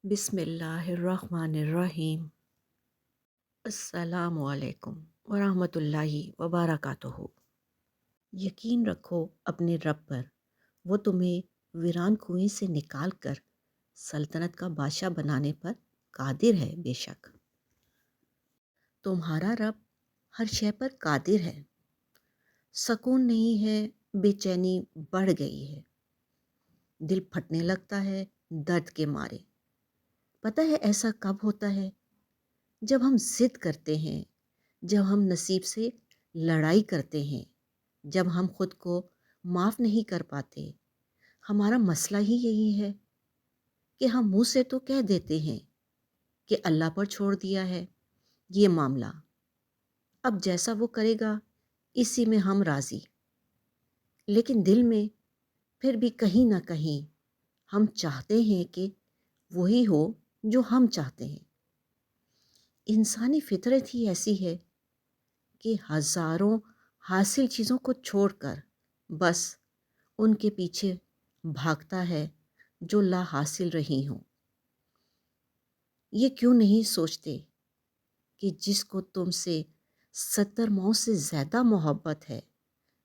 بسم اللہ الرحمن الرحیم۔ السلام علیکم ورحمۃ اللہ وبرکاتہ۔ یقین رکھو اپنے رب پر، وہ تمہیں ویران کنویں سے نکال کر سلطنت کا بادشاہ بنانے پر قادر ہے۔ بے شک تمہارا رب ہر شے پر قادر ہے۔ سکون نہیں ہے، بے چینی بڑھ گئی ہے، دل پھٹنے لگتا ہے درد کے مارے۔ پتہ ہے ایسا کب ہوتا ہے؟ جب ہم ضد کرتے ہیں، جب ہم نصیب سے لڑائی کرتے ہیں، جب ہم خود کو معاف نہیں کر پاتے۔ ہمارا مسئلہ ہی یہی ہے کہ ہم منہ سے تو کہہ دیتے ہیں کہ اللہ پر چھوڑ دیا ہے یہ معاملہ، اب جیسا وہ کرے گا اسی میں ہم راضی، لیکن دل میں پھر بھی کہیں نہ کہیں ہم چاہتے ہیں کہ وہی ہو جو ہم چاہتے ہیں۔ انسانی فطرت ہی ایسی ہے کہ ہزاروں حاصل چیزوں کو چھوڑ کر بس ان کے پیچھے بھاگتا ہے جو لا حاصل رہی ہوں۔ یہ کیوں نہیں سوچتے کہ جس کو تم سے 70 ماؤں سے زیادہ محبت ہے،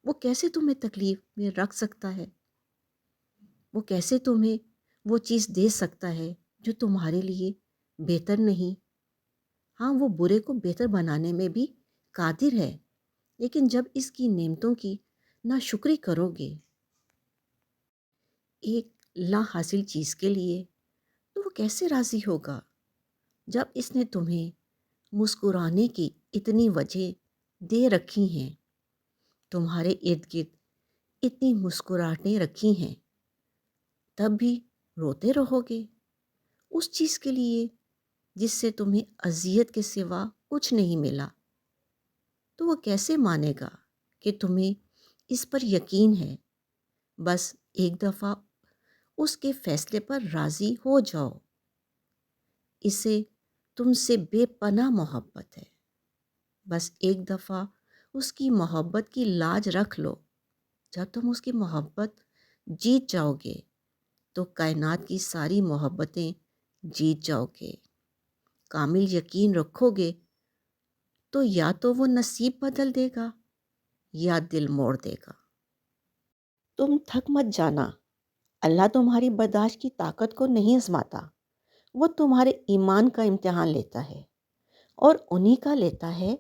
وہ کیسے تمہیں تکلیف میں رکھ سکتا ہے؟ وہ کیسے تمہیں وہ چیز دے سکتا ہے جو تمہارے لیے بہتر نہیں؟ ہاں، وہ برے کو بہتر بنانے میں بھی قادر ہے، لیکن جب اس کی نعمتوں کی ناشکری کرو گے ایک لا حاصل چیز کے لیے، تو وہ کیسے راضی ہوگا؟ جب اس نے تمہیں مسکرانے کی اتنی وجہ دے رکھی ہیں، تمہارے ارد گرد اتنی مسکراہٹیں رکھی ہیں، تب بھی روتے رہو گے اس چیز کے لیے جس سے تمہیں اذیت کے سوا کچھ نہیں ملا؟ تو وہ کیسے مانے گا کہ تمہیں اس پر یقین ہے؟ بس ایک دفعہ اس کے فیصلے پر راضی ہو جاؤ، اسے تم سے بے پناہ محبت ہے۔ بس ایک دفعہ اس کی محبت کی لاج رکھ لو۔ جب تم اس کی محبت جیت جاؤ گے تو کائنات کی ساری محبتیں جیت جاؤ گے۔ کامل یقین رکھو گے تو یا تو وہ نصیب بدل دے گا یا دل موڑ دے گا۔ تم تھک مت جانا، اللہ تمہاری برداشت کی طاقت کو نہیں آزماتا، وہ تمہارے ایمان کا امتحان لیتا ہے، اور انہی کا لیتا ہے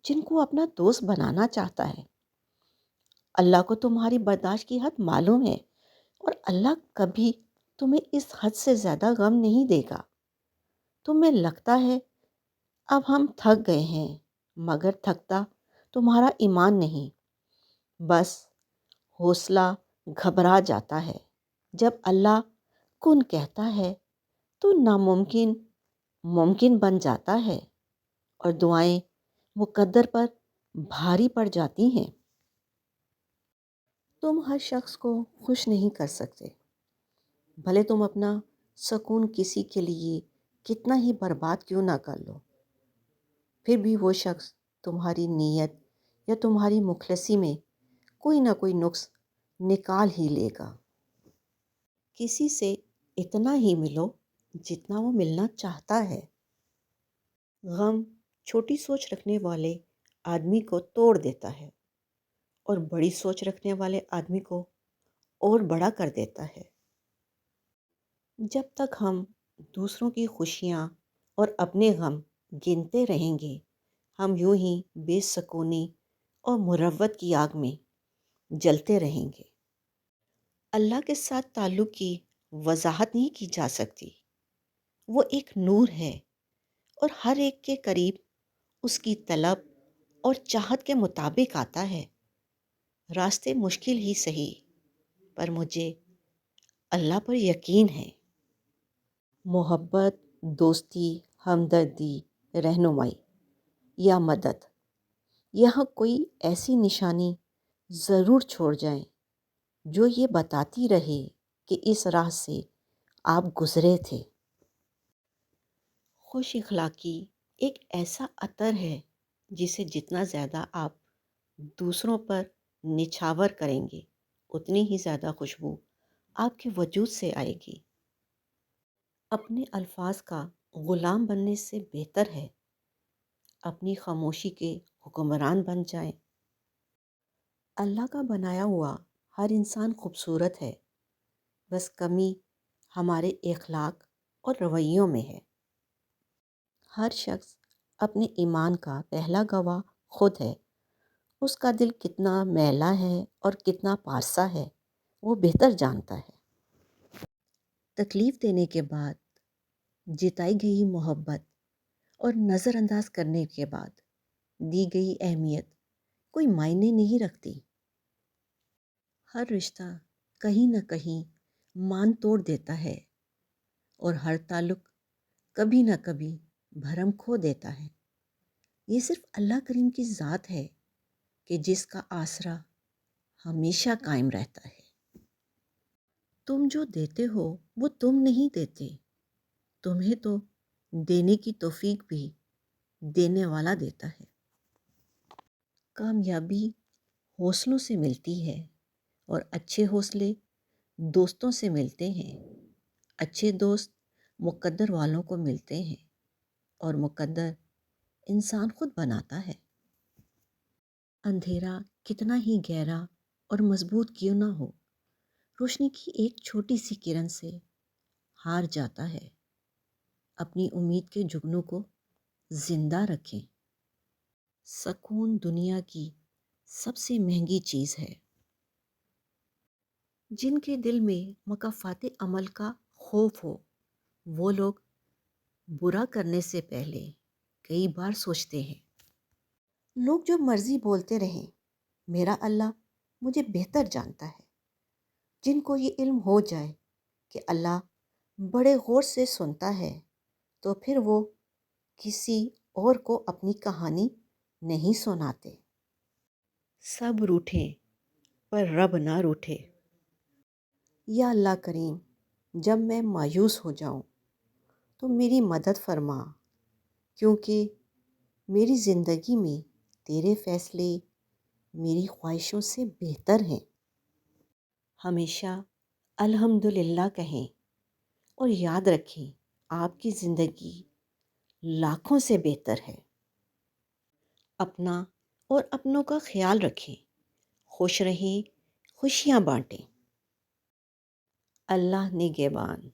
جن کو اپنا دوست بنانا چاہتا ہے۔ اللہ کو تمہاری برداشت کی حد معلوم ہے، اور اللہ کبھی تمہیں اس حد سے زیادہ غم نہیں دے گا۔ تمہیں لگتا ہے اب ہم تھک گئے ہیں، مگر تھکتا تمہارا ایمان نہیں، بس حوصلہ گھبرا جاتا ہے۔ جب اللہ کن کہتا ہے تو ناممکن ممکن بن جاتا ہے، اور دعائیں مقدر پر بھاری پڑ جاتی ہیں۔ تم ہر شخص کو خوش نہیں کر سکتے، بھلے تم اپنا سکون کسی کے لیے کتنا ہی برباد کیوں نہ کر لو، پھر بھی وہ شخص تمہاری نیت یا تمہاری مخلصی میں کوئی نہ کوئی نقص نکال ہی لے گا۔ کسی سے اتنا ہی ملو جتنا وہ ملنا چاہتا ہے۔ غم چھوٹی سوچ رکھنے والے آدمی کو توڑ دیتا ہے، اور بڑی سوچ رکھنے والے آدمی کو اور بڑا کر دیتا ہے۔ جب تک ہم دوسروں کی خوشیاں اور اپنے غم گنتے رہیں گے، ہم یوں ہی بے سکونی اور مروت کی آگ میں جلتے رہیں گے۔ اللہ کے ساتھ تعلق کی وضاحت نہیں کی جا سکتی۔ وہ ایک نور ہے، اور ہر ایک کے قریب اس کی طلب اور چاہت کے مطابق آتا ہے۔ راستے مشکل ہی سہی، پر مجھے اللہ پر یقین ہے۔ محبت، دوستی، ہمدردی، رہنمائی یا مدد، یہاں کوئی ایسی نشانی ضرور چھوڑ جائیں جو یہ بتاتی رہے کہ اس راہ سے آپ گزرے تھے۔ خوش اخلاقی ایک ایسا عطر ہے جسے جتنا زیادہ آپ دوسروں پر نچھاور کریں گے، اتنی ہی زیادہ خوشبو آپ کے وجود سے آئے گی۔ اپنے الفاظ کا غلام بننے سے بہتر ہے اپنی خاموشی کے حکمران بن جائیں۔ اللہ کا بنایا ہوا ہر انسان خوبصورت ہے، بس کمی ہمارے اخلاق اور رویوں میں ہے۔ ہر شخص اپنے ایمان کا پہلا گواہ خود ہے۔ اس کا دل کتنا میلا ہے اور کتنا پاسا ہے وہ بہتر جانتا ہے۔ تکلیف دینے کے بعد جتائی گئی محبت اور نظر انداز کرنے کے بعد دی گئی اہمیت کوئی معنی نہیں رکھتی۔ ہر رشتہ کہیں نہ کہیں مان توڑ دیتا ہے اور ہر تعلق کبھی نہ کبھی بھرم کھو دیتا ہے۔ یہ صرف اللہ کریم کی ذات ہے کہ جس کا آسرا ہمیشہ قائم رہتا ہے۔ تم جو دیتے ہو وہ تم نہیں دیتے، تمہیں تو دینے کی توفیق بھی دینے والا دیتا ہے۔ کامیابی حوصلوں سے ملتی ہے اور اچھے حوصلے دوستوں سے ملتے ہیں۔ اچھے دوست مقدر والوں کو ملتے ہیں اور مقدر انسان خود بناتا ہے۔ اندھیرا کتنا ہی گہرا اور مضبوط کیوں نہ ہو، روشنی کی ایک چھوٹی سی کرن سے ہار جاتا ہے۔ اپنی امید کے جگنوں کو زندہ رکھیں۔ سکون دنیا کی سب سے مہنگی چیز ہے۔ جن کے دل میں مکافات عمل کا خوف ہو وہ لوگ برا کرنے سے پہلے کئی بار سوچتے ہیں۔ لوگ جو مرضی بولتے رہیں، میرا اللہ مجھے بہتر جانتا ہے۔ جن کو یہ علم ہو جائے کہ اللہ بڑے غور سے سنتا ہے تو پھر وہ کسی اور کو اپنی کہانی نہیں سناتے۔ سب روٹھیں پر رب نہ روٹھے۔ یا اللہ کریم، جب میں مایوس ہو جاؤں تو میری مدد فرما، کیونکہ میری زندگی میں تیرے فیصلے میری خواہشوں سے بہتر ہیں۔ ہمیشہ الحمدللہ کہیں اور یاد رکھیں آپ کی زندگی لاکھوں سے بہتر ہے۔ اپنا اور اپنوں کا خیال رکھیں، خوش رہیں، خوشیاں بانٹیں۔ اللہ نگہبان۔